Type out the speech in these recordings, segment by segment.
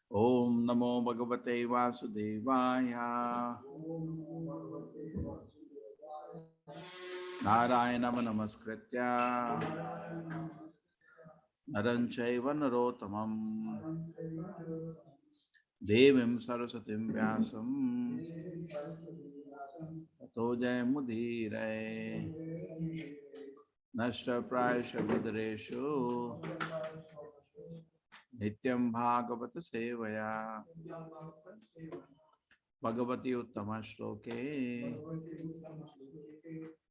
Om Namo Bhagavate Vasudevaya. Narayanam Namaskritya Naranchaiva Narotamam Devim Saraswatim Vyasam Tato Jayamudire Nashta Prayasha Vidreshu Nityam Bhagavata Sevaya Bhagavati Uttama Shloke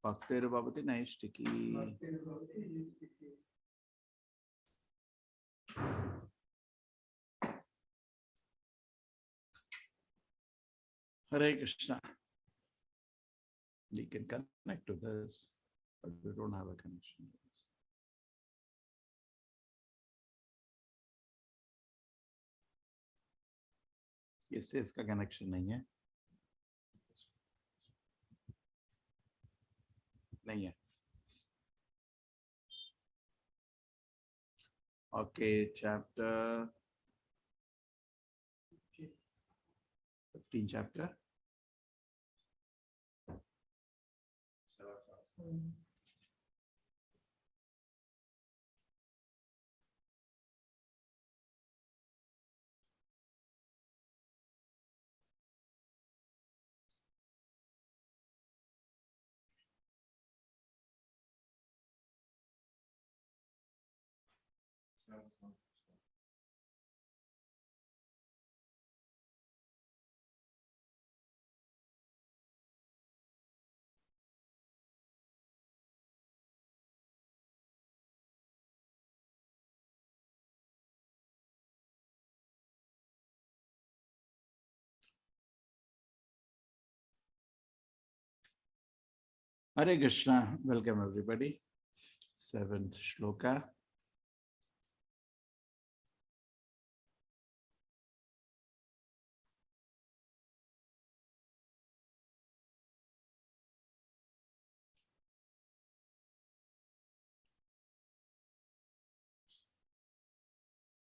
Bhaktir Bhavati Naistiki. Hare Krishna. We can connect to this, but we don't have a connection. इससे इसका connection नहीं है, नहीं है. Okay, chapter 15 chapter. Hare Krishna, welcome everybody. 7th shloka.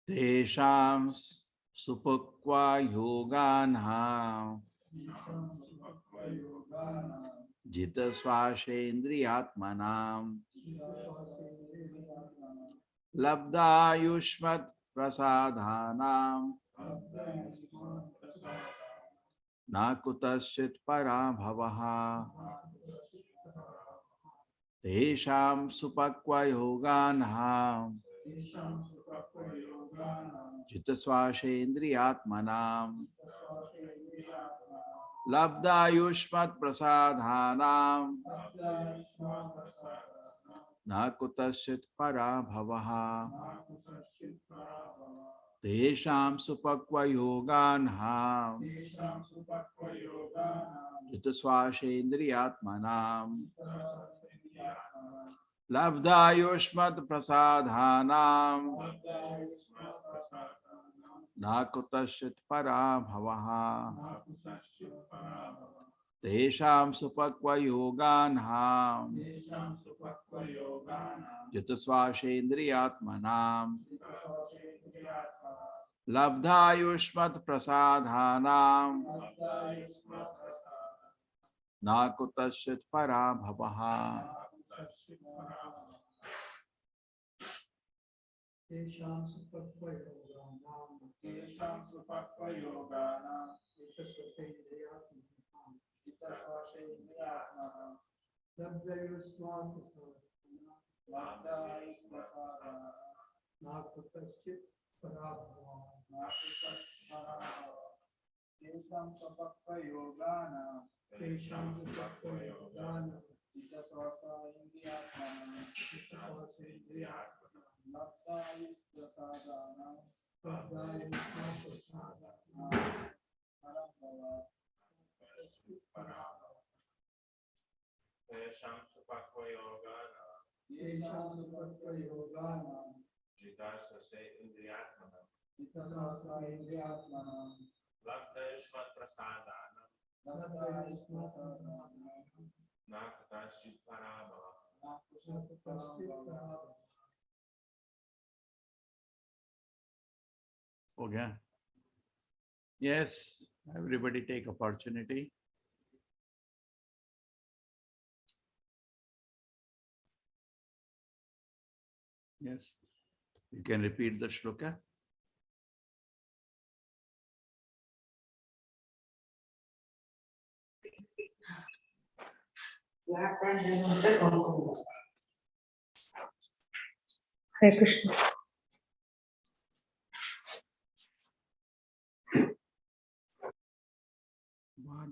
Tesham supakva yoganha jita swashendriyatmanam labda yushmat prasadhanam nakutasyit parabhavaha. Tesham supakva yoganha jita swashendriyatmanam labda yushmat prasadhanam nakutasyit parabhavaha. Tesham supakva yoganha jita swashendriyatmanam labda yushmat prasadhanam nakutasyit parabhavaha. Tesham supakva yoganha jita swashendriyatmanam labda yushmat prasadhanam nakutasyit parabhavaha. Tesham supakva yoganam jita swashendriyatmanam labda yushmat prasadhanam nakutasyit parabhavaha. Tesham supakva yoganam jita swashendriyatmanam labda Tesham supakva yoganam jita swashendriyatmanam labda yushmat prasadhanam nakutasyit parabhavaha. Okay. Yes, everybody take opportunity. Yes, you can repeat the shloka. Hare Krishna.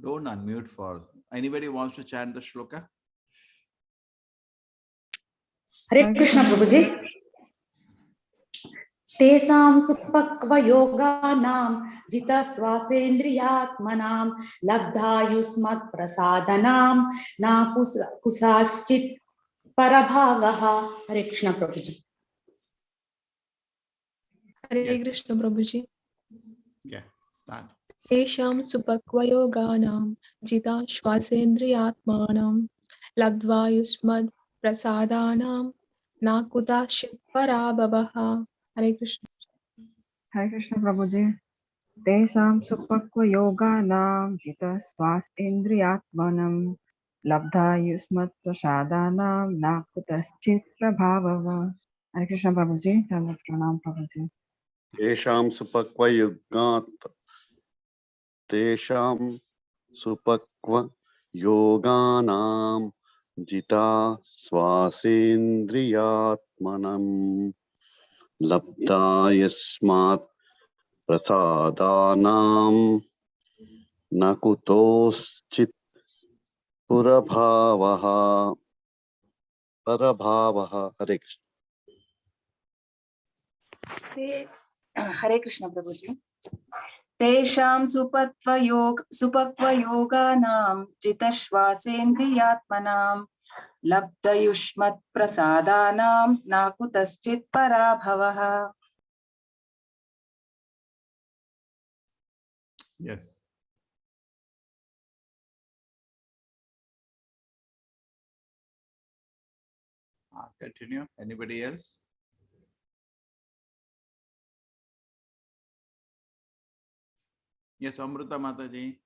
Don't unmute for anybody wants to chant the shloka. Hare Krishna, Prabhuji. Tesam supakva yoganam jita swasendriyatmanam labdha yusmat prasadanam na kusaschit parabhavaha. Hare Krishna Prabhuji. Hare Krishna Prabhuji. Yeah, start. Tesham supakvayoganam jita shvasendriyatmanam labdva yusmad prasadanam nakuta parabhavaha. Hare Krishna. Hare Krishna Prabhuji. Tesam supakva yoganam jita swas indriyatmanam labdha yusmat prasadanam nakutaschit prabhavava. Hare Krishna Prabhuji. Tanvat pranam Prabhuji. Tesham supakva yogat. Tesham supakva yoganam jita swasendriyatmanam labdha yasmat prasadanam nakutoschit parabhavaha. Hare Krishna. Hare Krishna Prabhuji. Tesham supakvayoganam jitashvasendriyatmanam labdayushmat prasadanam nakutaschit parabhavaha. Yes. Continue. Anybody else? Yes, Amrita Mataji.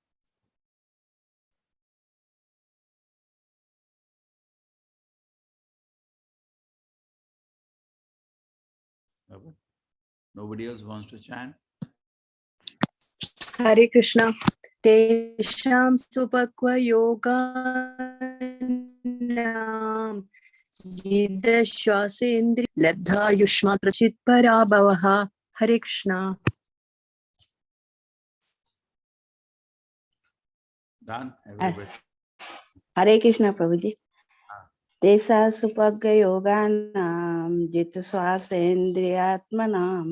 Nobody else wants to chant? Hare Krishna. Tesham supakva yoganam jidashvasendri labdha yushmatrachit parabhavaha. Hare Krishna. Done, everybody. Hare Krishna Prabhuji. Tesa supagga yoganam jita swasendriyatmanam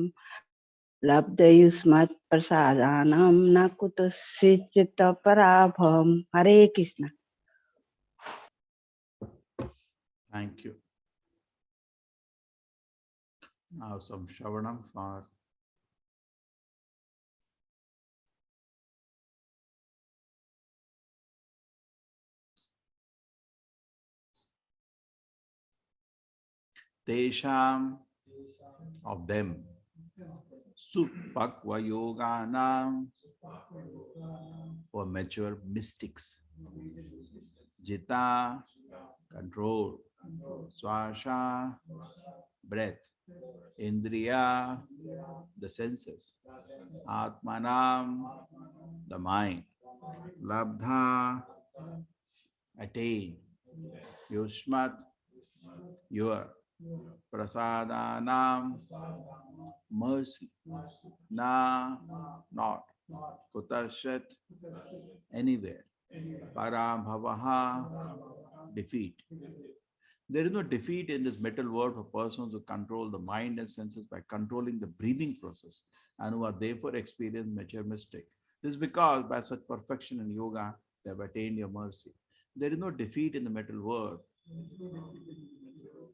labdha yusmat prasadanam nakutasicita parabhavam. Hare Krishna. Thank you. Now some Shravanam for Tesham, of them, Supakva Yoganam, for mature mystics, Jita, control, Swasha, breath, Indriya, the senses, Atmanam, the mind, Labdha, attain, Yushmat, your, Prasadanam, mercy, Na, not, Kutashat, anywhere, Parabhavaha, defeat. There is no defeat in this metal world for persons who control the mind and senses by controlling the breathing process and who are therefore experienced mature mystic. This is because by such perfection in yoga, they have attained your mercy. There is no defeat in the metal world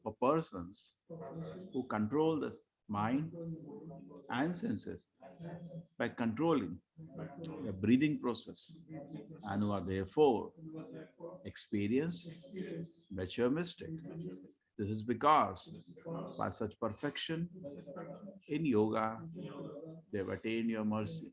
for persons who control the mind and senses by controlling the breathing process and who are therefore experienced mature mystic. This is because by such perfection in yoga, they have attained your mercy.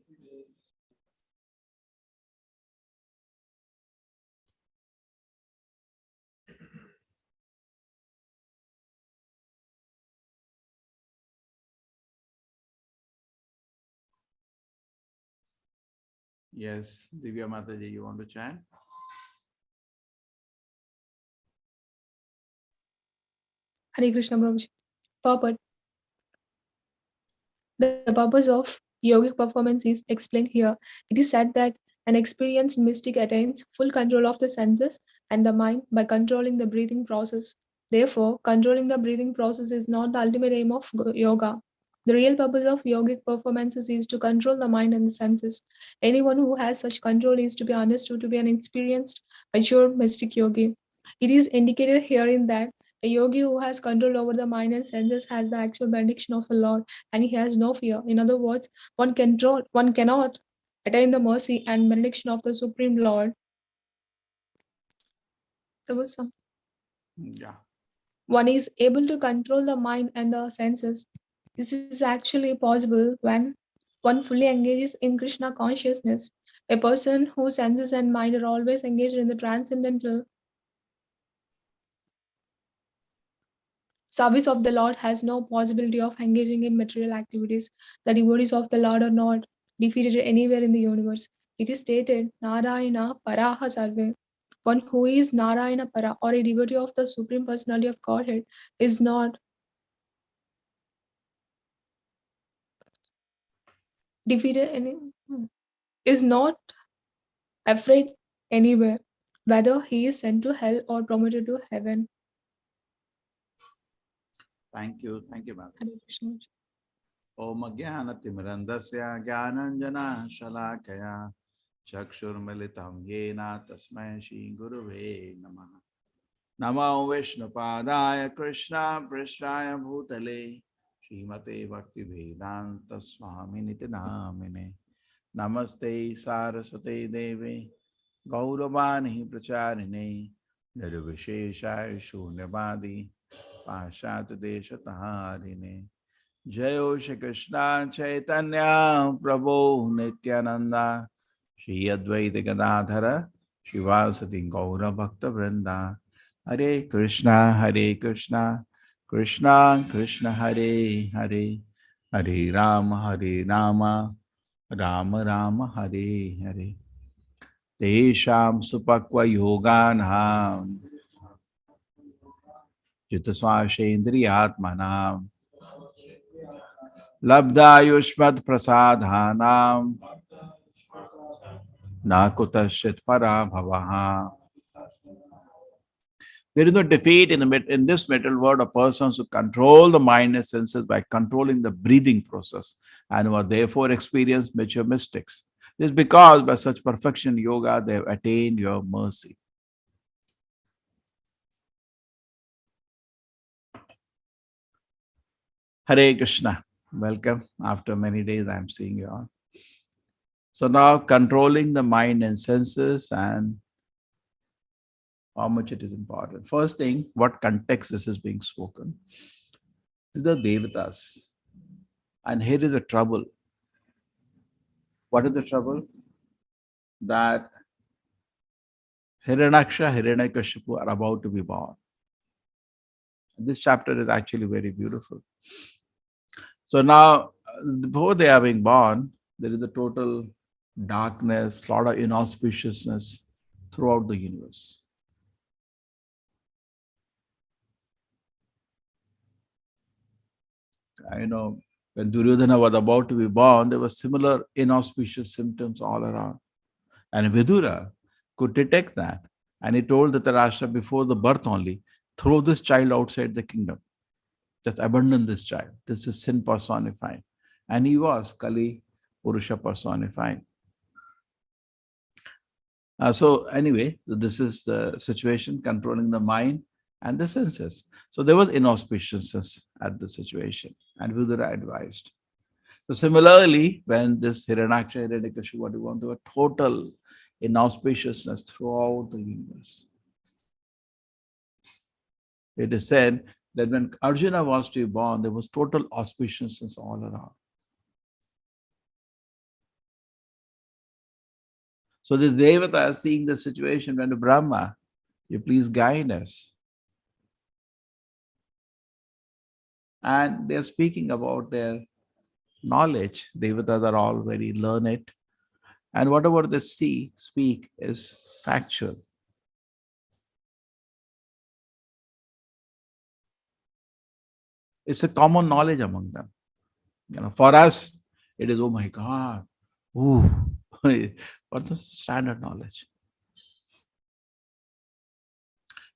Yes, Divya Mataji, you want to chant? Hare Krishna Prabhuji. Purport. The purpose of yogic performance is explained here. It is said that an experienced mystic attains full control of the senses and the mind by controlling the breathing process. Therefore, controlling the breathing process is not the ultimate aim of yoga. The real purpose of yogic performances is to control the mind and the senses. Anyone who has such control is to be understood to be an experienced, mature, mystic yogi. It is indicated herein that a yogi who has control over the mind and senses has the actual benediction of the Lord, and he has no fear. In other words, one cannot attain the mercy and benediction of the Supreme Lord. There was some. Yeah. One is able to control the mind and the senses. This is actually possible when one fully engages in Krishna consciousness. A person whose senses and mind are always engaged in the transcendental service of the Lord has no possibility of engaging in material activities. The devotees of the Lord are not defeated anywhere in the universe. It is stated, Narayana Paraha Sarve. One who is Narayana Para or a devotee of the Supreme Personality of Godhead is not defeated any is not afraid anywhere, whether he is sent to hell or promoted to heaven. Thank you. Thank you, ma'am. Hare Krishna. Om Jnanatimrandasya Jnananjana Shalakaya Chakshurmilitam Yena Tasmai Shri Guruve Namaha. Namo Vishnupadaya Krishna Prishtaya Bhutale Srimate Bhakti Vedanta Swaminiti Namine Namaste Saraswate Deve Gauravani Pracharine Nirvisheshaya Shunyavadi Pashat Deshatharine Jayo Shri Krishna Chaitanya Prabhu Nityananda Shri Advaita Gadadhara Shivasati Gaura Bhakta Vrinda Hare Krishna Krishna Krishna Hare Hare Hare Rama Rama Rama Hare Hare Tesham Supakva Yoganam Jitasvashendriyatmanam Labdha Yushmat Prasadhanam Nakutashit Parabhavaha. There is no defeat in this metal world of persons who control the mind and senses by controlling the breathing process and who are therefore experienced mature mystics. This is because by such perfection yoga they have attained your mercy. Hare Krishna. Welcome. After many days I am seeing you all. So now controlling the mind and senses and how much it is important. First thing, what context this is being spoken. This is the Devatas. And here is a trouble. What is the trouble? That Hiranyaksha, Hiranyakashipu are about to be born. This chapter is actually very beautiful. So now, before they are being born, there is a total darkness, a lot of inauspiciousness throughout the universe. I know when Duryodhana was about to be born, there were similar inauspicious symptoms all around. And Vidura could detect that. And he told Dhritarashtra before the birth only, throw this child outside the kingdom. Just abandon this child. This is sin personified. And he was Kali Purusha personified. So anyway, this is the situation, controlling the mind and the senses. So there was inauspiciousness at the situation, and Vidura advised. So similarly, when this Hiranyaksha, Hiranyakashipu, you want to a total inauspiciousness throughout the universe. It is said that when Arjuna was to be born, there was total auspiciousness all around. So the Devata is seeing the situation when Brahma, you please guide us. And they're speaking about their knowledge. Devatas are all very learned. And whatever they speak is factual. It's a common knowledge among them. For us, it is, oh my God, ooh, what's the standard knowledge?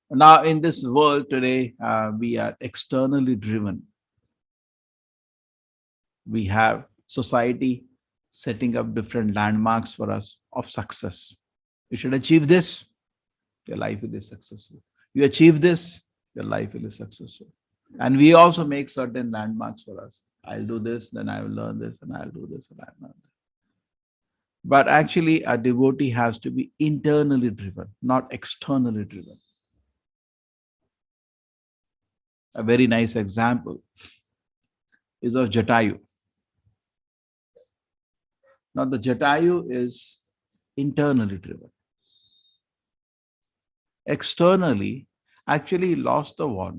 Now, in this world today, we are externally driven. We have society setting up different landmarks for us of success. You should achieve this, your life will be successful. You achieve this, your life will be successful. And we also make certain landmarks for us. I'll do this, then I will learn this, and I'll do this, and I'll learn this. But actually, a devotee has to be internally driven, not externally driven. A very nice example is of Jatayu. Now, the Jatayu is internally driven. Externally, actually, he lost the war.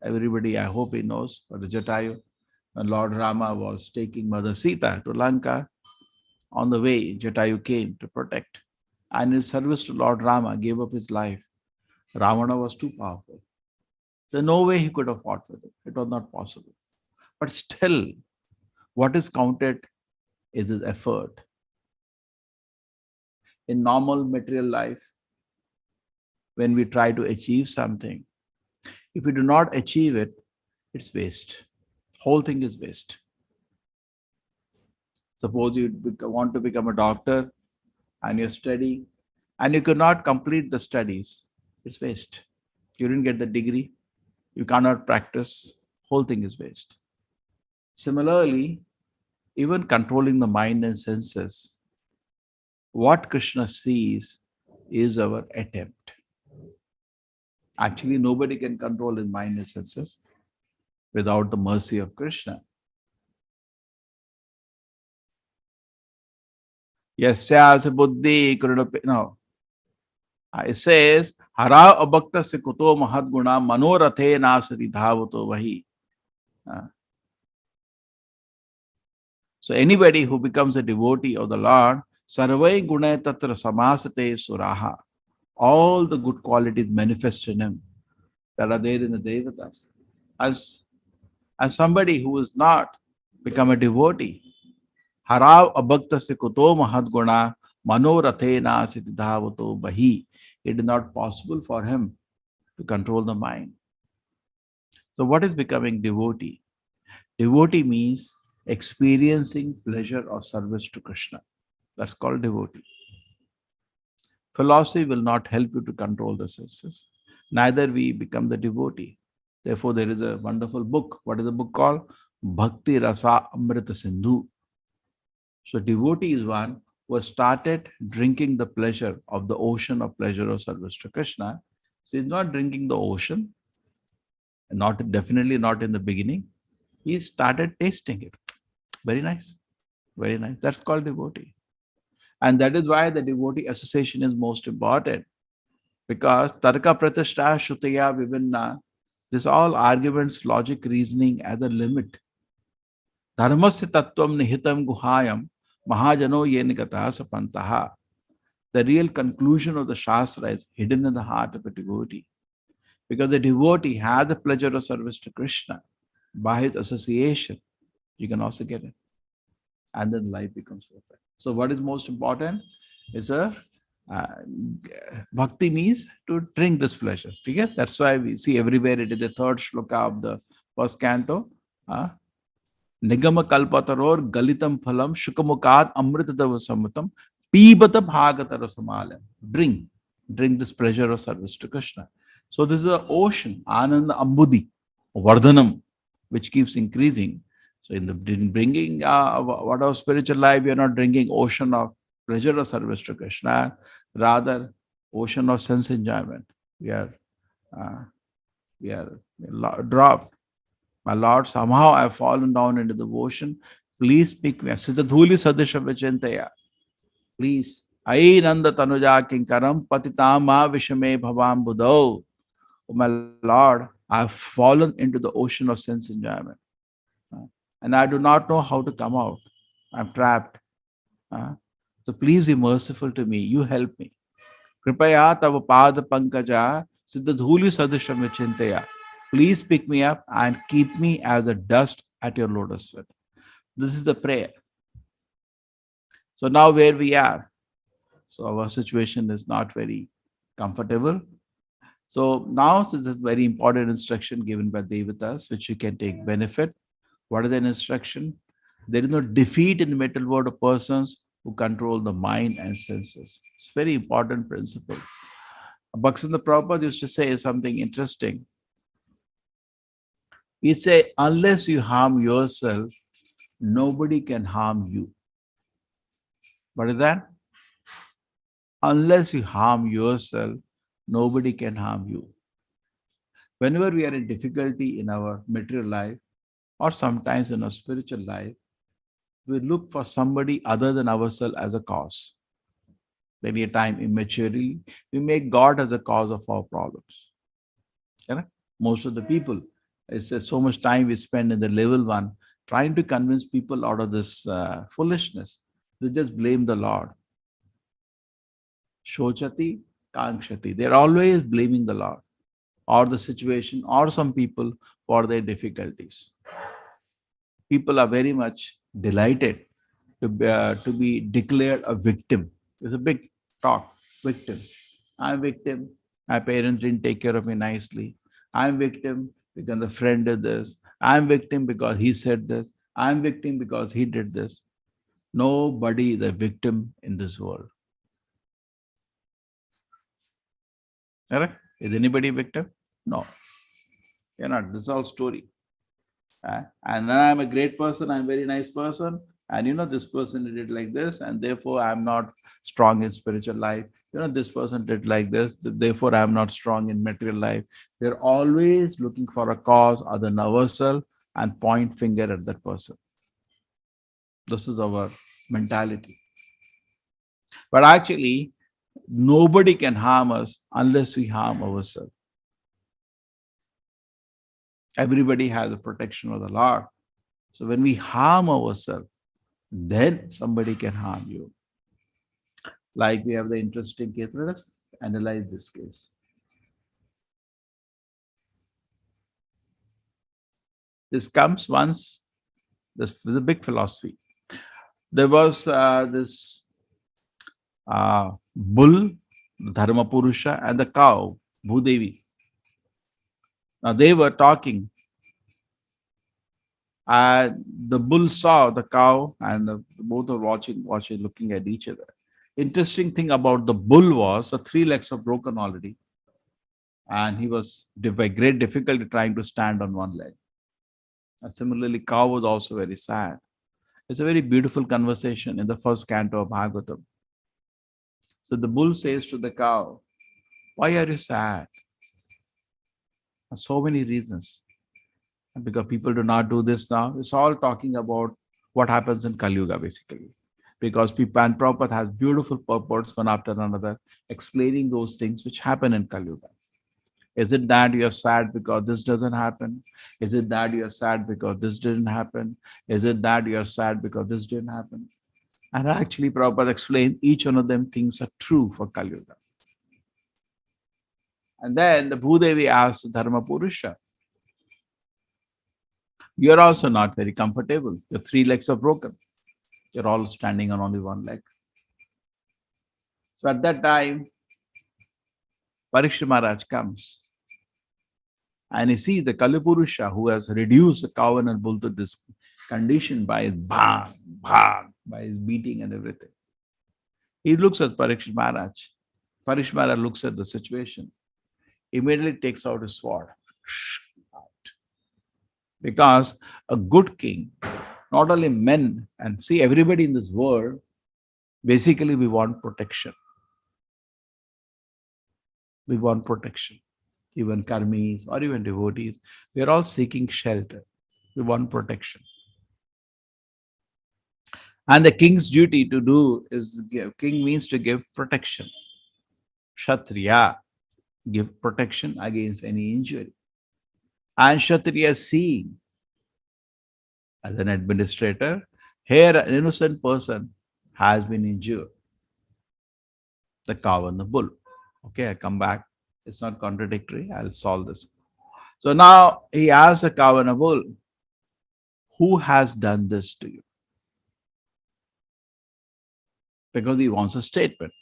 Everybody, I hope he knows, but the Jatayu, when Lord Rama was taking Mother Sita to Lanka, on the way, Jatayu came to protect. And in service to Lord Rama, gave up his life. Ravana was too powerful. There's no way he could have fought with it. It was not possible. But still, what is counted is his effort. In normal material life, when we try to achieve something, if we do not achieve it, it's waste. Whole thing is waste. Suppose you want to become a doctor and you're studying and you could not complete the studies, it's waste. You didn't get the degree, you cannot practice, whole thing is waste. Similarly, even controlling the mind and senses, what Krishna sees is our attempt. Actually, nobody can control his mind and senses without the mercy of Krishna. Yasyas buddhi kurudapi. No. It says, Hara abhakta se kuto mahad guna manorathe nasati dhavato vahi. So anybody who becomes a devotee of the Lord, sarvai guna tatra samasate suraha. All the good qualities manifest in him that are there in the Devatas. As somebody who is not become a devotee, Harav abhakta se kuto mahad guna manorathena siddhavato bahi. It is not possible for him to control the mind. So what is becoming devotee? Devotee means experiencing pleasure of service to Krishna. That's called devotee. Philosophy will not help you to control the senses. Neither we become the devotee. Therefore, there is a wonderful book. What is the book called? Bhakti Rasa Amrita Sindhu. So devotee is one who has started drinking the pleasure of the ocean of pleasure of service to Krishna. So he's not drinking the ocean, definitely not in the beginning. He started tasting it. Very nice. Very nice. That's called devotee. And that is why the devotee association is most important. Because tarka pratishta shutaya vivinna, this all arguments, logic, reasoning as a limit. Dharmasya tattvam nihitam guhayam mahajano yenigata sapantaha. The real conclusion of the Shastra is hidden in the heart of a devotee. Because the devotee has the pleasure of service to Krishna. By his association, you can also get it. And then life becomes perfect. So what is most important is bhakti means to drink this pleasure. Okay? That's why we see everywhere it is the third shloka of the first canto. Nigama kalpataror galitam phalam shukamukat amritadav sammatam pibata bhagatara samalam. Drink this pleasure of service to Krishna. So this is an ocean, ananda ambudhi, vardhanam, which keeps increasing. So in bringing whatever spiritual life, we are not drinking ocean of pleasure or service to Krishna, rather ocean of sense enjoyment. We are dropped. My Lord, somehow I have fallen down into the ocean. Please pick me up. Siddhadhuli sadisha vichintaya. Please. Ai nanda tanuja kinkaram patitama vishame bhavam buddho. Oh my Lord, I have fallen into the ocean of sense enjoyment. And I do not know how to come out. I'm trapped. So please be merciful to me. You help me. Kripaya tava pada pankaja siddhadhuli sadisham vichintaya. Please pick me up and keep me as a dust at your lotus feet. This is the prayer. So now where we are. So our situation is not very comfortable. So now this is a very important instruction given by Devatas, which you can take benefit. What is an instruction? There is no defeat in the material world of persons who control the mind and senses. It's a very important principle. Bhaktivinoda Prabhupada used to say something interesting. He said, unless you harm yourself, nobody can harm you. What is that? Unless you harm yourself, nobody can harm you. Whenever we are in difficulty in our material life, or sometimes in our spiritual life, we look for somebody other than ourselves as a cause. Many a time immaturely, we make God as a cause of our problems. You know? Most of the people, it's just so much time we spend in the level one trying to convince people out of this foolishness. They just blame the Lord. Shochati, Kankshati. They're always blaming the Lord or the situation or some people for their difficulties. People are very much delighted to be declared a victim. There's a big talk, victim. I'm victim. My parents didn't take care of me nicely. I'm victim because the friend did this. I'm victim because he said this. I'm victim because he did this. Nobody is a victim in this world. Correct? Is anybody a victim? No. You're not. This is all story. And then I'm a great person, I'm a very nice person, and this person did like this, and therefore I'm not strong in spiritual life. This person did like this, therefore I'm not strong in material life. They're always looking for a cause other than ourselves and point finger at that person. This is our mentality. But actually, nobody can harm us unless we harm ourselves. Everybody has the protection of the Lord. So when we harm ourselves, then somebody can harm you. Like we have the interesting case. Let us analyze this case. This comes once, this is a big philosophy. There was this bull, Dharma Purusha, and the cow, Bhudevi. Now they were talking, and the bull saw the cow, and both were watching, looking at each other. Interesting thing about the bull was the 3 legs are broken already, and he was by great difficulty trying to stand on one leg. And similarly, cow was also very sad. It's a very beautiful conversation in the first canto of Bhagavatam. So the bull says to the cow, "Why are you sad?" So many reasons. Because people do not do this now. It's all talking about what happens in Kali Yuga, basically. Because people, and Prabhupada has beautiful purports one after another, explaining those things which happen in Kali Yuga. Is it that you are sad because this doesn't happen? Is it that you are sad because this didn't happen? Is it that you are sad because this didn't happen? And actually, Prabhupada explained each one of them things are true for Kali Yuga. And then the Bhudevi asked Dharma Purusha, "You're also not very comfortable. Your 3 legs are broken. You're all standing on only one leg." So at that time, Parikshit Maharaj comes and he sees the Kalipurusha who has reduced the cow and bull to this condition by his bang, by his beating and everything. He looks at Parikshit Maharaj. Parikshit Maharaj looks at the situation. Immediately takes out his sword. Because a good king, not only men, and see everybody in this world, basically we want protection. We want protection. Even karmis or even devotees, we are all seeking shelter. We want protection. And the king's duty to do is give. King means to give protection. Kshatriya, give protection against any injury. And Kshatriya seeing, as an administrator, here an innocent person has been injured. The cow and the bull. Okay, I come back. It's not contradictory. I'll solve this. So now he asks the cow and the bull, "Who has done this to you?" Because he wants a statement.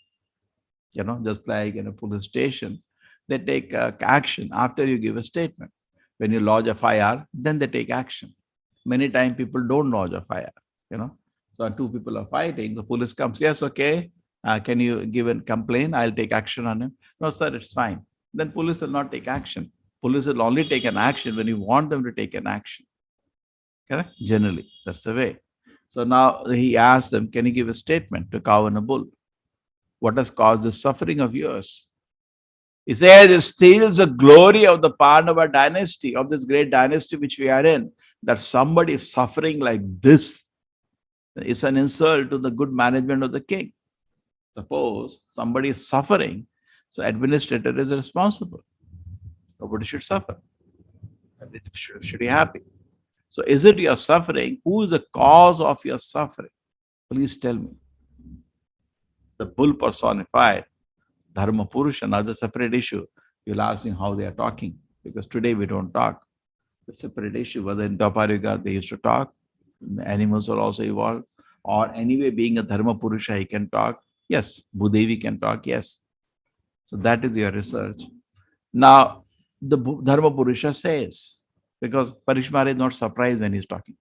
Just like in a police station, they take action after you give a statement. When you lodge a FIR, then they take action. Many times people don't dodge a fire, you know. So two people are fighting, the police comes, yes, okay, can you give a complaint? I'll take action on him. No, sir, it's fine. Then police will not take action. Police will only take an action when you want them to take an action. Correct? Generally, that's the way. So now he asked them, can you give a statement to cow and a bull? What has caused the suffering of yours? He says it steals the glory of the Pandava dynasty, of this great dynasty which we are in, that somebody is suffering like this. It's an insult to the good management of the king. Suppose somebody is suffering, so administrator is responsible. Nobody should suffer. Should be happy. So is it your suffering? Who is the cause of your suffering? Please tell me. The bull personified, Dharma Purusha, another separate issue. You'll ask me how they are talking, because today we don't talk. The separate issue, whether in Dwapara they used to talk, the animals are also evolved, or anyway being a Dharma Purusha, he can talk. Yes, Bhudevi can talk, yes. So that is your research. Now, the Dharma Purusha says, because Parikshit Maharaj is not surprised when he's talking.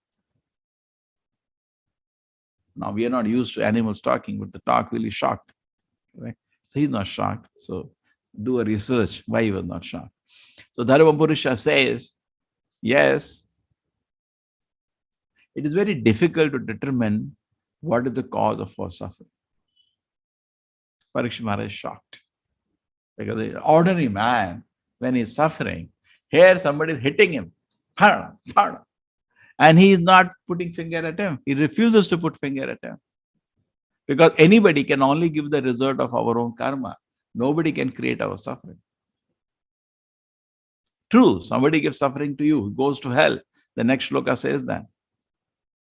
Now, we are not used to animals talking, but the talk really shocked. Right? So he's not shocked. So do a research why he was not shocked. So Dharma Purusha says, yes, it is very difficult to determine what is the cause of our suffering. Parikshit Maharaj is shocked. Because the ordinary man, when he's suffering, here somebody is hitting him. And he is not putting finger at him. He refuses to put finger at him. Because anybody can only give the result of our own karma. Nobody can create our suffering. True, somebody gives suffering to you, he goes to hell. The next shloka says that.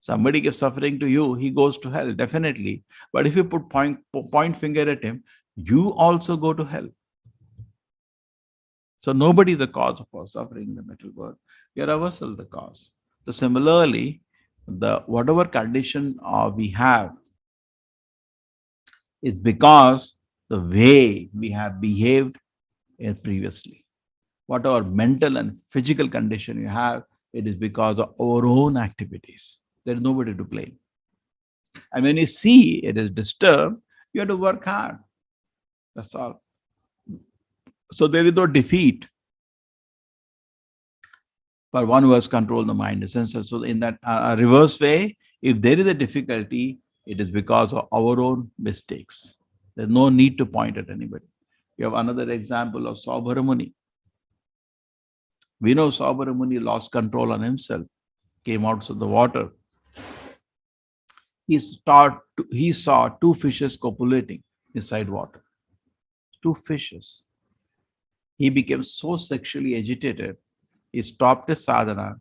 Somebody gives suffering to you, he goes to hell, definitely. But if you put point finger at him, you also go to hell. So nobody is the cause of our suffering in the material world. We are ourselves the cause. So similarly, whatever condition we have is because the way we have behaved previously. Whatever mental and physical condition you have, it is because of our own activities. There is nobody to blame. And when you see it is disturbed, you have to work hard. That's all. So there is no defeat for one who has controlled the mind, the senses. So in that reverse way, if there is a difficulty, it is because of our own mistakes. There's no need to point at anybody. You have another example of Saubhara Muni. We know Saubhara Muni lost control on himself, came out of the water. He saw two fishes copulating inside water. Two fishes. He became so sexually agitated, he stopped his sadhana,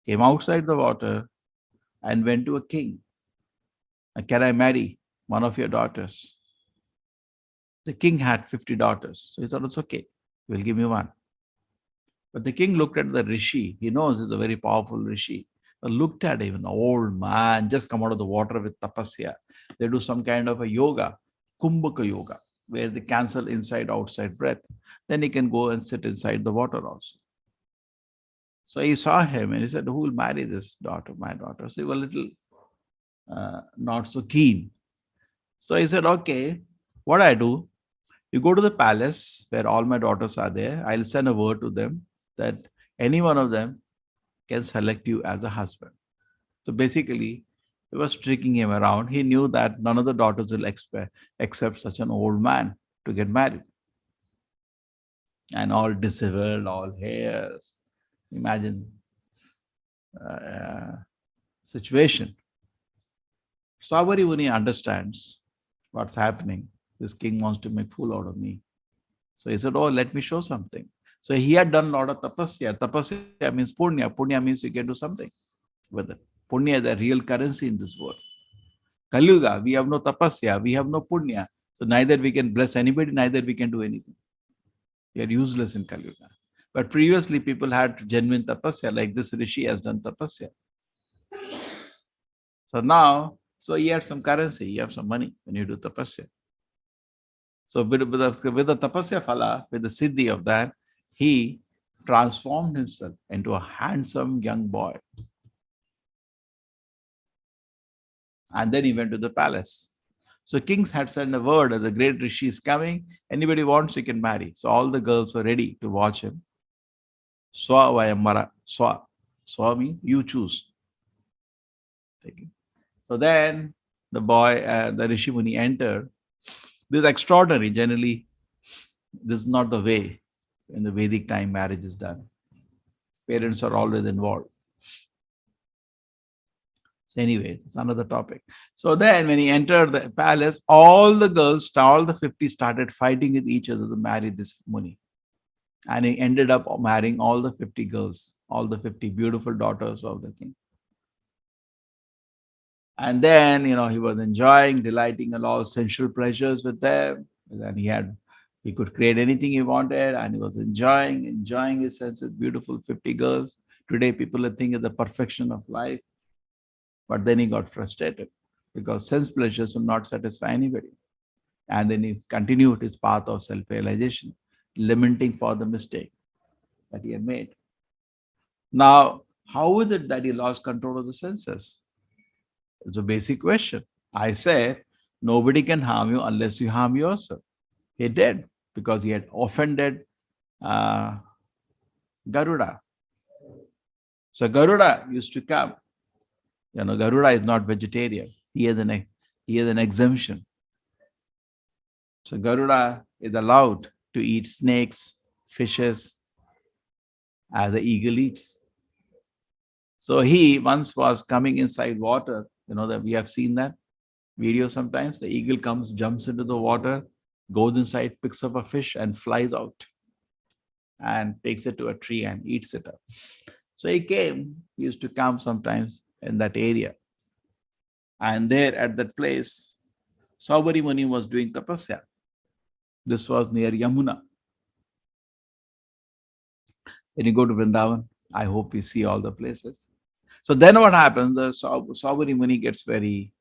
came outside the water, and went to a king. Can I marry one of your daughters? The king had 50 daughters. So he thought, it's okay, he will give me one. But the king looked at the rishi. He knows he's a very powerful rishi. But looked at him, an old man, just come out of the water with tapasya. They do some kind of a yoga, kumbhaka yoga, where they cancel inside-outside breath. Then he can go and sit inside the water also. So he saw him and he said, who will marry this daughter, my daughter? So he was a little not so keen. So he said, okay, what I do, you go to the palace where all my daughters are there. I'll send a word to them that any one of them can select you as a husband. So basically, he was tricking him around. He knew that none of the daughters will accept such an old man to get married. And all disheveled, all hairs. Imagine situation. Saubhara Muni understands what's happening. This king wants to make fool out of me. So he said, oh, let me show something. So he had done a lot of tapasya. Tapasya means punya. Punya means you can do something with it. Punya is a real currency in this world. Kali Yuga, we have no tapasya, we have no punya. So neither we can bless anybody, neither we can do anything. We are useless in Kali Yuga. But previously people had genuine tapasya, like this rishi has done tapasya. So now, so he had some currency, you have some money when you do tapasya. So with the tapasya phala, with the siddhi of that, he transformed himself into a handsome young boy. And then he went to the palace. So kings had sent a word that the great rishi is coming. Anybody wants, you can marry. So all the girls were ready to watch him. Swa vayamara. Swa. Swa means you choose. Okay. So then the boy, the Rishi Muni entered. This is extraordinary. Generally, this is not the way in the Vedic time marriage is done. Parents are always involved. So anyway, it's another topic. So then when he entered the palace, all the girls, all the 50 started fighting with each other to marry this Muni. And he ended up marrying all the 50 girls, all the 50 beautiful daughters of the king. And then, he was enjoying, delighting in all sensual pleasures with them. And then he could create anything he wanted, and he was enjoying his sense of beautiful 50 girls. Today, people think it's the perfection of life. But then he got frustrated because sense pleasures will not satisfy anybody. And then he continued his path of self-realization, lamenting for the mistake that he had made. Now, how is it that he lost control of the senses? It's a basic question. I say, nobody can harm you unless you harm yourself. He did, because he had offended Garuda. So Garuda used to come. Garuda is not vegetarian. He has an exemption. So Garuda is allowed to eat snakes, fishes, as the eagle eats. So he once was coming inside water. That we have seen that video sometimes. The eagle comes, jumps into the water, goes inside, picks up a fish and flies out and takes it to a tree and eats it up. So he used to come sometimes in that area. And there at that place, Saubhari Muni was doing tapasya. This was near Yamuna. When you go to Vrindavan, I hope you see all the places. So then what happens, the Saubhari Muni gets very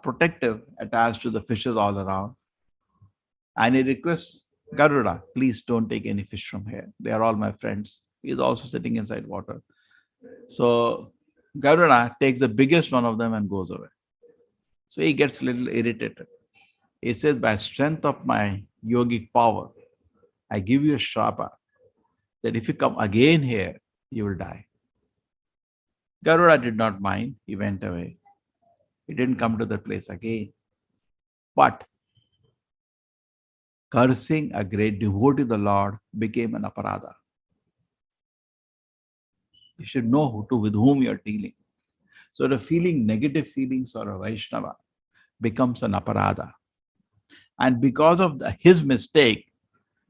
protective, attached to the fishes all around. And he requests Garuda, please don't take any fish from here. They are all my friends. He is also sitting inside water. So Garuda takes the biggest one of them and goes away. So he gets a little irritated. He says, by strength of my yogic power, I give you a shrapa that if you come again here, you will die. Garuda did not mind. He went away. He didn't come to the place again. But cursing a great devotee of the Lord became an aparadha. You should know with whom you are dealing. So the negative feelings or a Vaishnava becomes an aparadha. And because of his mistake,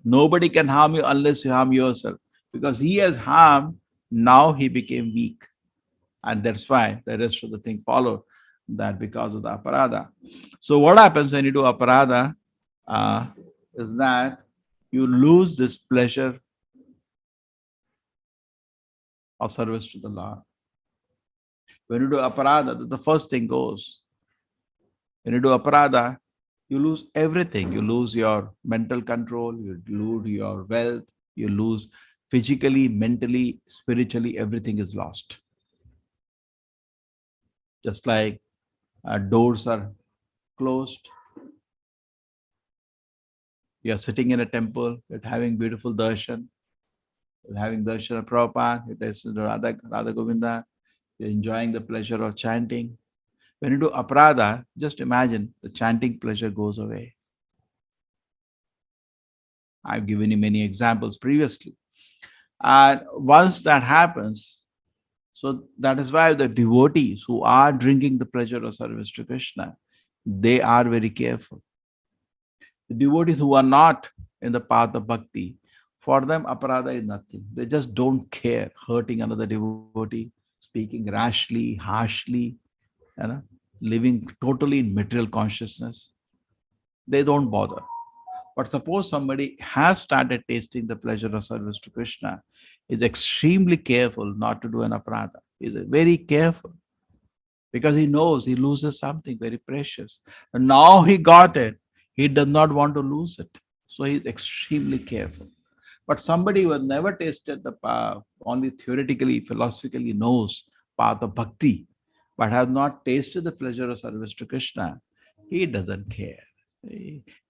nobody can harm you unless you harm yourself. Because he has harmed, now he became weak. And that's why the rest of the thing followed, that because of the aparadha. So what happens when you do aparadha is that you lose this pleasure of service to the Lord. When you do aparadha, the first thing goes. When you do aparadha, you lose everything. You lose your mental control, you lose your wealth, you lose physically, mentally, spiritually, everything is lost. Just like doors are closed. You are sitting in a temple, you're having beautiful darshan, you're having darshan of Prabhupada, you're listening to Radha Govinda, you're enjoying the pleasure of chanting. When you do aparadha, just imagine the chanting pleasure goes away. I've given you many examples previously. And once that happens, so that is why the devotees who are drinking the pleasure of service to Krishna, they are very careful. The devotees who are not in the path of bhakti, for them aparadha is nothing. They just don't care, hurting another devotee, speaking rashly, harshly, living totally in material consciousness. They don't bother. But suppose somebody has started tasting the pleasure of service to Krishna, is extremely careful not to do an aparadha. He is very careful because he knows he loses something very precious. And now he got it. He does not want to lose it. So he is extremely careful. But somebody who has never tasted the path, only theoretically, philosophically knows path of bhakti, but has not tasted the pleasure of service to Krishna, he doesn't care.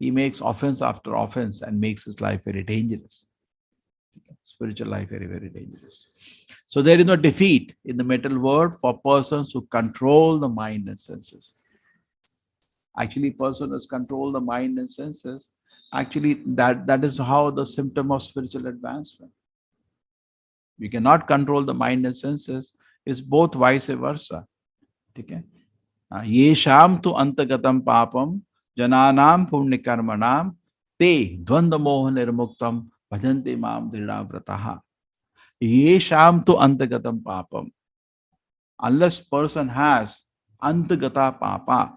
He makes offense after offense and makes his life very dangerous. Spiritual life very, very dangerous. So there is no defeat in the material world for persons who control the mind and senses. Actually, person who control the mind and senses, actually that is how the symptom of spiritual advancement. We cannot control the mind and senses, it's both vice versa. Okay? Yesham tu antagatam papam jananam puണ്యకర్మణాం te dvandammoha nirmuktam bhajanti mam dridhavrataha. Yesham tu antagatam papam. Unless person has antagata papa,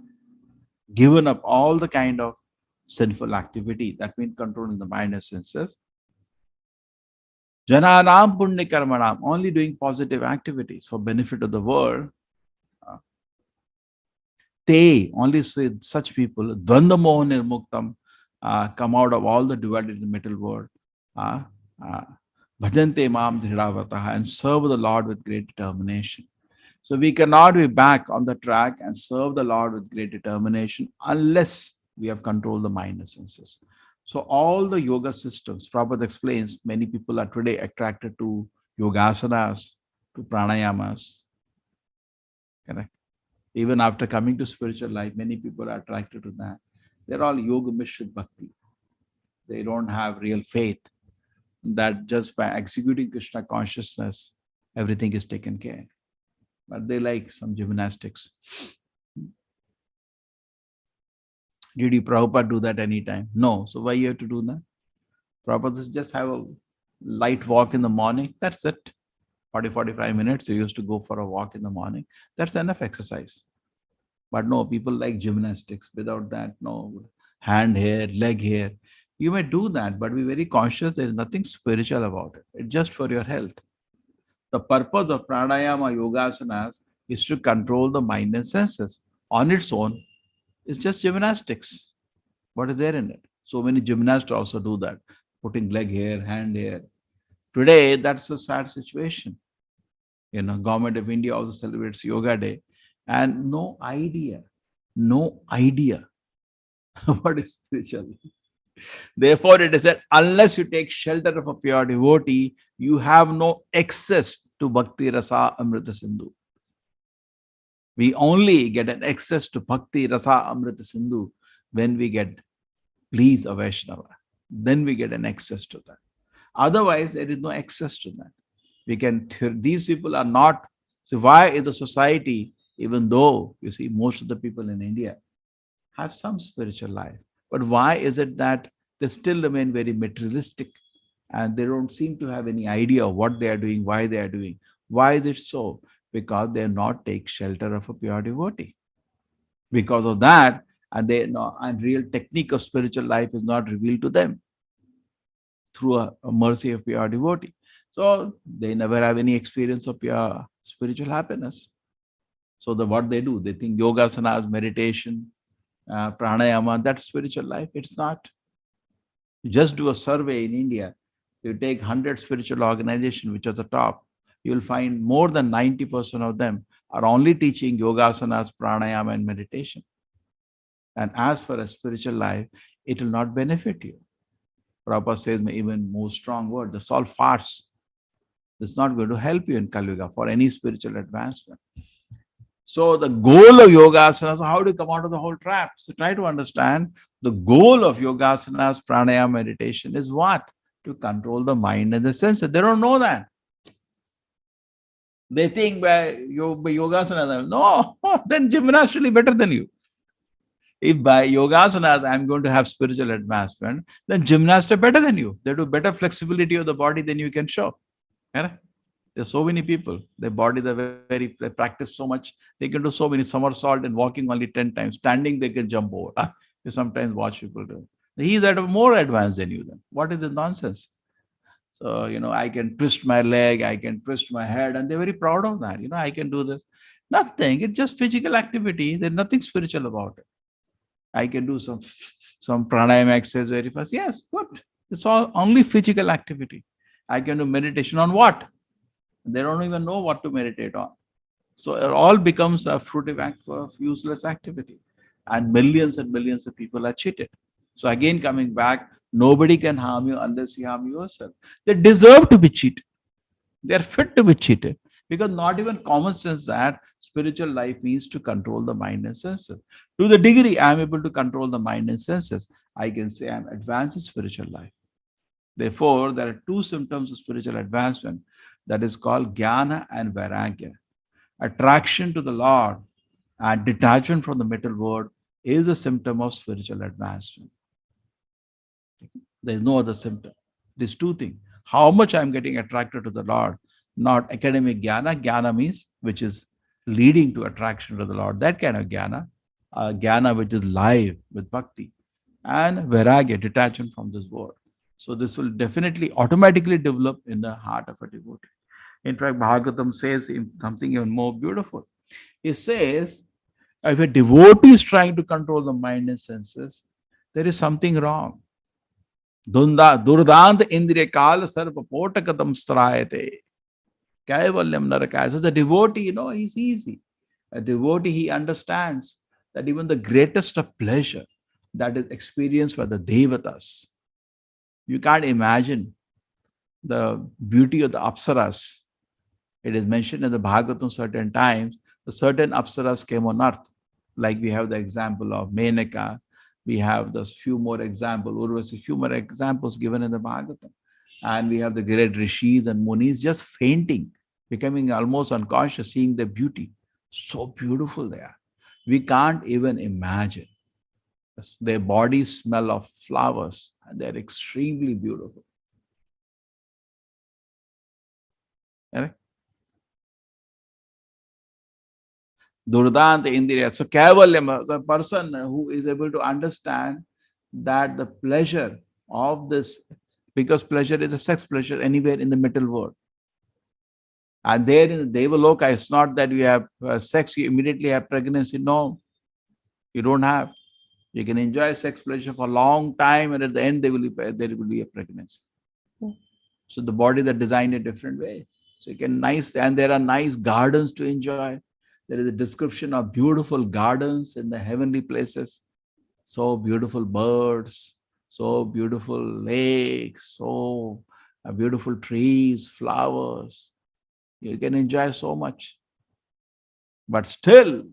given up all the kind of sinful activity, that means controlling the mind and senses. Jananam puണ്యకర్మణాం, only doing positive activities for benefit of the world. They, only say such people, dvandammoha nirmuktam, come out of all the duality in the material world. Bhajante mam dridhavrataha, and serve the Lord with great determination. So we cannot be back on the track and serve the Lord with great determination unless we have controlled the mind and senses. So all the yoga systems, Prabhupada explains, many people are today attracted to yogasanas, to pranayamas. Correct? Even after coming to spiritual life, many people are attracted to that. They're all yoga mishrit bhakti. They don't have real faith that just by executing Krishna consciousness, everything is taken care. But they like some gymnastics. Did you Prabhupada do that anytime? No. So why you have to do that? Prabhupada just have a light walk in the morning. That's it. 40-45 minutes. You used to go for a walk in the morning. That's enough exercise. But no, people like gymnastics. Without that, no. Hand here, leg here. You may do that, but be very conscious there is nothing spiritual about it. It's just for your health. The purpose of pranayama yogasanas is to control the mind and senses. On its own, it's just gymnastics. What is there in it? So many gymnasts also do that. Putting leg here, hand here. Today, that's a sad situation. Government of India also celebrates Yoga Day. And no idea what is spiritual. Therefore, it is said, unless you take shelter of a pure devotee, you have no access to Bhakti Rasa Amrita Sindhu. We only get an access to Bhakti Rasa Amrita Sindhu when we get please a Vaishnava. Then we get an access to that. Otherwise, there is no access to that. These people are not. So why is the society, even though you see most of the people in India have some spiritual life, but why is it that they still remain very materialistic and they don't seem to have any idea of what they are doing, why they are doing? Why is it so? Because they not take shelter of a pure devotee. Because of that, and real technique of spiritual life is not revealed to them through a mercy of pure devotee. So they never have any experience of pure spiritual happiness. So what they do, they think yogasanas, meditation, pranayama, that's spiritual life. It's not. You just do a survey in India. You take 100 spiritual organizations, which are the top. You'll find more than 90% of them are only teaching yogasanas, pranayama, and meditation. And as for a spiritual life, it will not benefit you. Prabhupada says even more strong word, that's all farce. It's not going to help you in Kali Yuga for any spiritual advancement. So the goal of yogasanas, how do you come out of the whole trap? So try to understand the goal of yogasanas, pranayama, meditation is what? To control the mind and the senses. They don't know that. They think by yogasanas, no, then gymnasts will be better than you. If by yogasanas I'm going to have spiritual advancement, then gymnasts are better than you. They do better flexibility of the body than you can show. Yeah? There's so many people, their bodies are they practice so much, they can do so many somersault and walking only 10 times. Standing, they can jump over. You sometimes watch people do. He's at a more advanced than you then. What is this nonsense? So, I can twist my leg, I can twist my head, and they're very proud of that. I can do this. Nothing. It's just physical activity. There's nothing spiritual about it. I can do some pranayama exercise very fast. Yes, good. It's all only physical activity. I can do meditation on what? They don't even know what to meditate on. So it all becomes a fruitive act of useless activity. And millions of people are cheated. So again, coming back, nobody can harm you unless you harm yourself. They deserve to be cheated. They are fit to be cheated. Because not even common sense that spiritual life means to control the mind and senses. To the degree I am able to control the mind and senses, I can say I am advanced in spiritual life. Therefore, there are two symptoms of spiritual advancement that is called jnana and vairagya. Attraction to the Lord and detachment from the material world is a symptom of spiritual advancement. There is no other symptom. These two things. How much I am getting attracted to the Lord, not academic jnana. Jnana means which is leading to attraction to the Lord. That kind of jnana. Jnana which is live with bhakti. And vairagya, detachment from this world. So this will definitely automatically develop in the heart of a devotee. In fact, Bhagavatam says something even more beautiful. It says, if a devotee is trying to control the mind and senses, there is something wrong. Durdant indriya kala sarva potakatam strayate. Kaivalyam narakaya. So the devotee, he's easy. A devotee, he understands that even the greatest of pleasure that is experienced by the devatas. You can't imagine the beauty of the apsaras. It is mentioned in the Bhagavatam certain times, the certain apsaras came on earth. Like we have the example of Menaka, we have those few more examples, Urvasi, few more examples given in the Bhagavatam. And we have the great rishis and munis just fainting, becoming almost unconscious, seeing the beauty. So beautiful they are. We can't even imagine. Their bodies smell of flowers and they're extremely beautiful. Right? Durdanta Indriya. So Kaivalyam, the person who is able to understand that the pleasure of this, because pleasure is a sex pleasure anywhere in the middle world. And there in the Devaloka, it's not that you have sex, you immediately have pregnancy. No, you don't have. You can enjoy sex pleasure for a long time, and at the end there will be a pregnancy. So the bodies are designed a different way. So you can and there are nice gardens to enjoy. There is a description of beautiful gardens in the heavenly places. So beautiful birds, so beautiful lakes, so beautiful trees, flowers. You can enjoy so much. But still,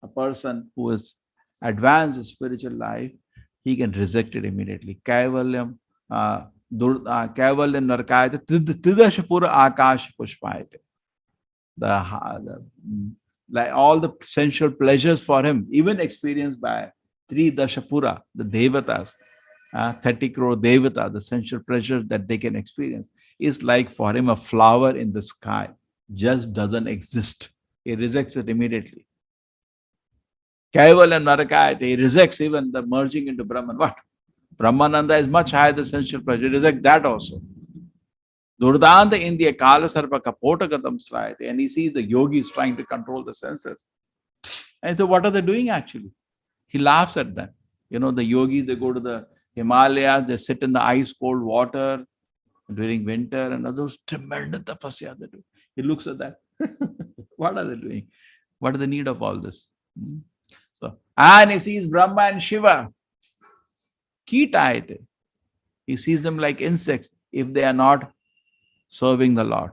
a person who is advanced in spiritual life, he can reject it immediately. Kaivalyam Kaivalyam Narkayate Tridashapura Akash Pushpayate. Like all the sensual pleasures for him, even experienced by Three Dashapura, the Devatas, 30 crore Devata, the sensual pleasures that they can experience, is like for him a flower in the sky, just doesn't exist. He rejects it immediately. Kaivalyam Narakayate, he rejects even the merging into Brahman. What? Brahmananda is much higher than sensual pleasure. He rejects that also. Durdanta Indriya Kala Sarva Kapotagatam Srayate. And he sees the yogis trying to control the senses. And so what are they doing actually? He laughs at them. The yogis, they go to the Himalayas, they sit in the ice cold water during winter, and those tremendous tapasya they do. He looks at that. What are they doing? What is the need of all this? And he sees Brahma and Shiva. Kitayate. He sees them like insects if they are not serving the Lord.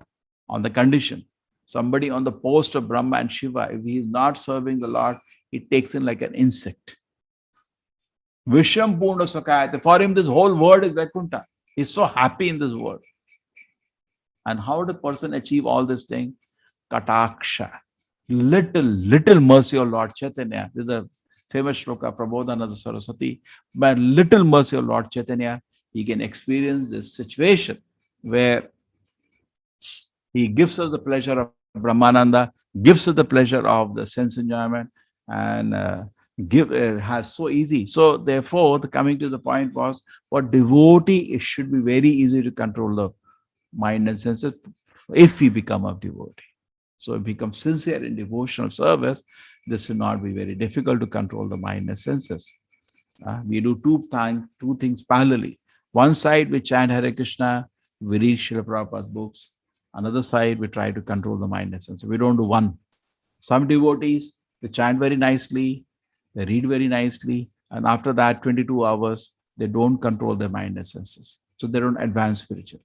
On the condition, somebody on the post of Brahma and Shiva, if he is not serving the Lord, he takes in like an insect. Visham Purna Sakayate. For him, this whole world is Vaikuntha. He's so happy in this world. And how does the person achieve all this thing? Kataksha. Little mercy of Lord Chaitanya. This is a famous shloka, Prabodhananda Saraswati. By little mercy of Lord Chaitanya, he can experience this situation where he gives us the pleasure of Brahmananda, gives us the pleasure of the sense enjoyment, and has so easy. So therefore, coming to the point was, for devotee, it should be very easy to control the mind and senses if we become a devotee. So if we become sincere in devotional service, this will not be very difficult to control the mind and senses. We do two things parallelly. One side, we chant Hare Krishna, we read Srila Prabhupada's books. Another side, we try to control the mind and senses. We don't do one. Some devotees, they chant very nicely, they read very nicely, and after that 22 hours, they don't control their mind and senses. So they don't advance spiritually.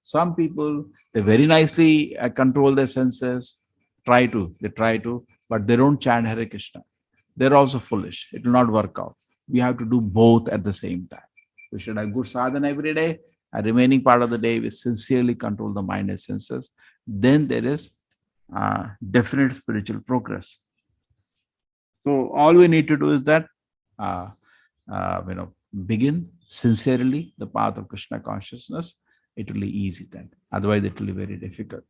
Some people, they very nicely control their senses, they try to, but they don't chant Hare Krishna. They're also foolish. It will not work out. We have to do both at the same time. We should have good sadhana every day, and remaining part of the day, we sincerely control the mind and senses. Then there is definite spiritual progress. So all we need to do is that, begin sincerely the path of Krishna consciousness. It will be easy then. Otherwise, it will be very difficult.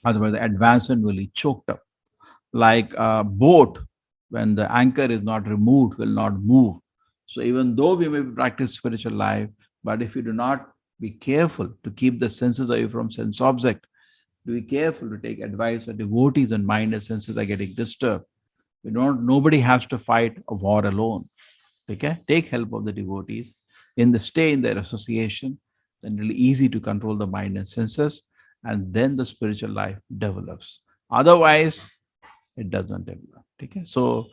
Otherwise, the advancement will be choked up. Like a boat, when the anchor is not removed, will not move. So even though we may practice spiritual life, but if you do not be careful to keep the senses away from sense object, be careful to take advice of devotees, and mind and senses are getting disturbed. Nobody has to fight a war alone. Okay? Take help of the devotees. Stay in their association, then it will be easy to control the mind and senses, and then the spiritual life develops. Otherwise, it doesn't develop. Okay? So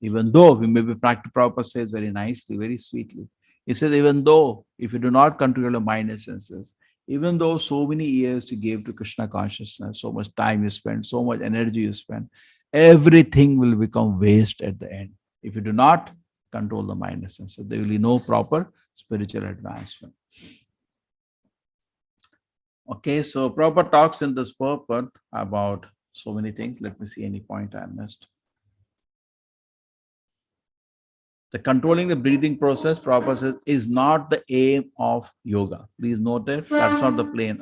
even though we may be Prabhupada says very nicely, very sweetly, he says, even though if you do not control your mind and senses, even though so many years you gave to Krishna consciousness, so much time you spend, so much energy you spend, everything will become waste at the end. If you do not control the mind and senses, there will be no proper spiritual advancement. Okay, so Prabhupada talks in this purport about so many things. Let me see any point I missed. The controlling the breathing process, Prabhupada says, is not the aim of yoga. Please note it. That's not the plane.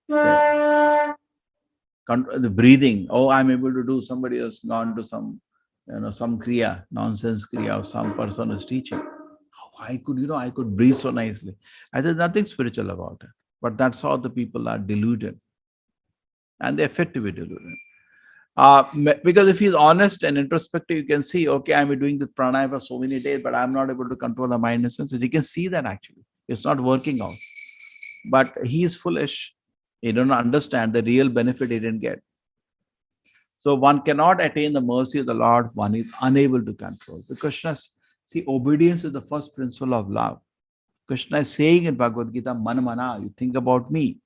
Okay. The breathing. Oh, I'm able to do. Somebody has gone to some kriya, nonsense kriya of some person is teaching. Oh, I could breathe so nicely. I said, nothing spiritual about it. But that's how the people are deluded. And they're effectively deluded. Because if he's honest and introspective, you can see, okay, I'm doing this pranayama for so many days, but I'm not able to control the mind and senses. You can see that actually. It's not working out. But he is foolish. He doesn't understand the real benefit he didn't get. So one cannot attain the mercy of the Lord. One is unable to control. Because Krishna, see, obedience is the first principle of love. Krishna is saying in Bhagavad Gita, man mana, you think about me.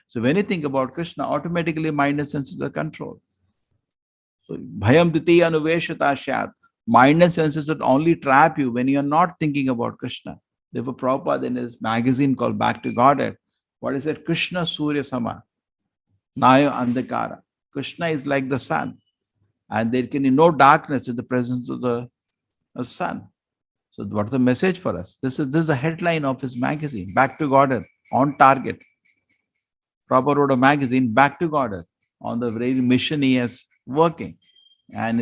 So when you think about Krishna, automatically mind and senses are controlled. So bhayam ditiya anuveshata shyat. Mind and senses that only trap you when you are not thinking about Krishna. Therefore, Prabhupada in his magazine called Back to Godhead, what is it? Krishna Surya Sama. Naya Andhakara. Krishna is like the sun. And there can be no darkness in the presence of the sun. So what's the message for us? This is the headline of his magazine, Back to Godhead, on target. Prabhupada wrote a magazine, Back to Godhead, on the very mission he is working. And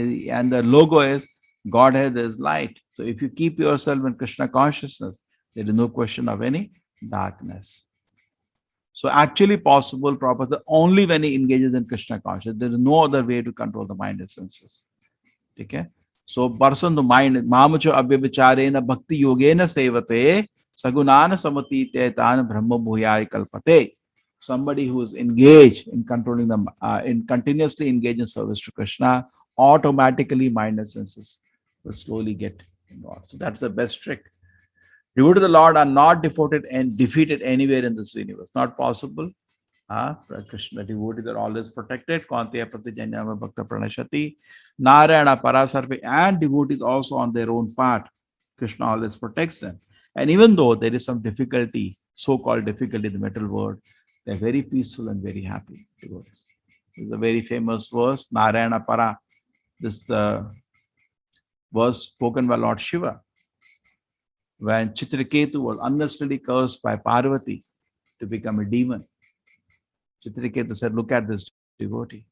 the logo is, Godhead is light. So if you keep yourself in Krishna consciousness, there is no question of any darkness. So actually possible, Prabhupada, only when he engages in Krishna consciousness. There is no other way to control the mind and senses. Okay? So person the mind, Mamacho abhyavicharena bhakti yogena sevate sagunana samatite tan brahma bhuyai kalpate. Somebody who is engaged in controlling them, in continuously engaged in service to Krishna, automatically mind and senses will slowly get involved. So that's the best trick. Devotees to the Lord are not defeated anywhere in this universe. Not possible. Krishna devotees are always protected. Kvantiya pratijanyama bhakta pranashati. Narayana parasarve and devotees also on their own part. Krishna always protects them. And even though there is some difficulty, so-called difficulty in the material world, they're very peaceful and very happy devotees. This is a very famous verse, Narayana para. This verse spoken by Lord Shiva. When Chitraketu was unnecessarily cursed by Parvati to become a demon, Chitraketu said, look at this devotee.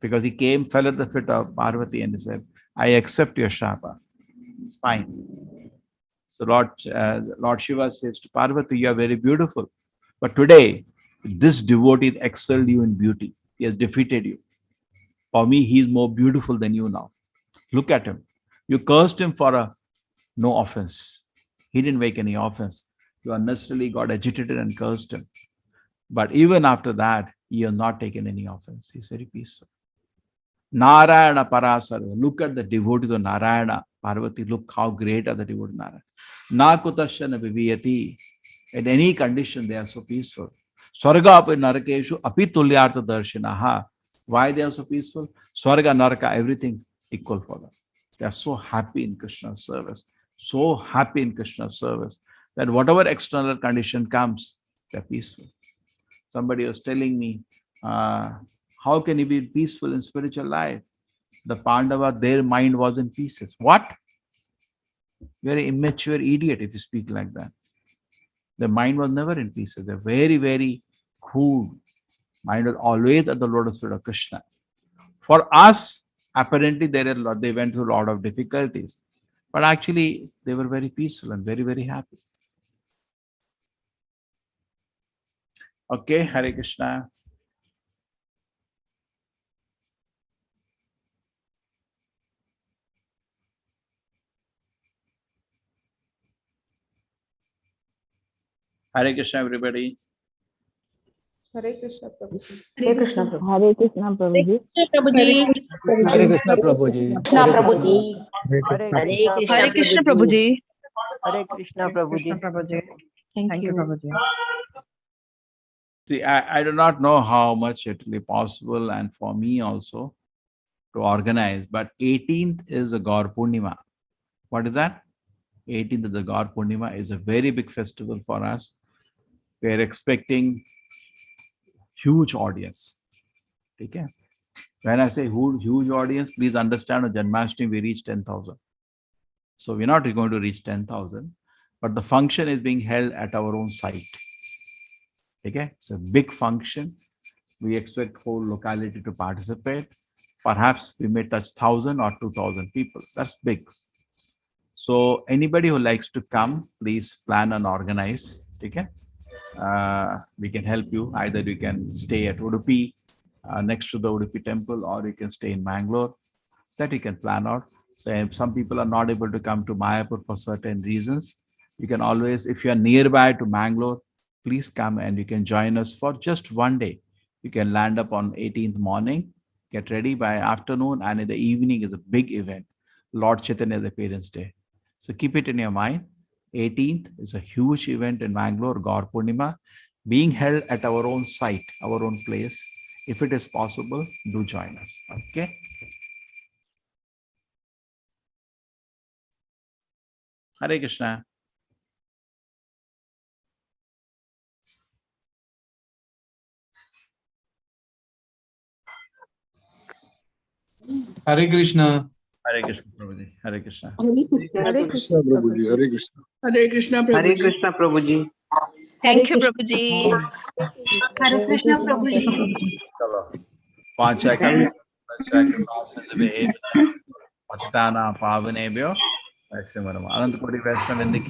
Because he fell at the feet of Parvati and he said, I accept your shapa. It's fine. So Lord Shiva says to Parvati, you are very beautiful. But today, this devotee excelled you in beauty. He has defeated you. For me, he is more beautiful than you now. Look at him. You cursed him for no offense. He didn't make any offense. You unnecessarily got agitated and cursed him. But even after that, he has not taken any offense. He's very peaceful. Narayana Parasarva. Look at the devotees of Narayana. Parvati, look how great are the devotees of Narayana. Nakutashyana viviyati. In any condition, they are so peaceful. Swarga api narakeshu api tulyartha darshinaha. Why they are so peaceful? Swarga, naraka, everything equal for them. They are so happy in Krishna's service. So happy in Krishna's service that whatever external condition comes, they are peaceful. Somebody was telling me, how can you be peaceful in spiritual life? The Pandava, their mind was in pieces. What? You're an immature idiot if you speak like that. The mind was never in pieces. They're very, very cool. Mind was always at the lotus feet of Krishna. For us, apparently they went through a lot of difficulties. But actually, they were very peaceful and very, very happy. Okay, Hare Krishna. Hare Krishna, everybody. Hare Krishna Prabhuji. Hare Krishna Prabhu. Hare Krishna Prabhuji. Prabhuji. Hare Krishna Prabhuji. Krishna Prabhuji. Hare Hare Krishna Krishna Prabhuji. Hare Krishna Krishna Prabhuji. Prabhuji. Thank Thank you, you. Prabhuji. See, I do not know how much it will be possible and for me also to organize, but 18th is the Gaur Purnima. What is that? 18th of the Gaur Purnima is a very big festival for us. We are expecting huge audience. Okay? When I say huge audience, please understand on Janmashtami we reach 10,000. So we're not going to reach 10,000, but the function is being held at our own site. Okay? It's a big function. We expect whole locality to participate. Perhaps we may touch 1,000 or 2,000 people. That's big. So anybody who likes to come, please plan and organize. Okay? We can help you. Either you can stay at Udupi, next to the Udupi temple, or you can stay in Mangalore. That you can plan out. So if some people are not able to come to Mayapur for certain reasons, you can always, if you are nearby to Mangalore, please come and you can join us for just one day. You can land up on 18th morning, get ready by afternoon, and in the evening is a big event. Lord Chaitanya's Appearance Day. So keep it in your mind. 18th is a huge event in Mangalore, Gaur Purnima, being held at our own site, our own place. If it is possible, do join us. Okay? Hare Krishna. Hare Krishna. Hare Krishna, Prabhuji. Hare Krishna. Hare Krishna Prabhuji. Hare Krishna. Hare Krishna Hare Krishna Prabhuji. Thank you, Prabhuji. Hare Krishna Prabhuji. Chalo. Pancha Kalpa, Patitana Pavanebhyo, Vaishnavanam. Ananta Koti Vaishnavindiki.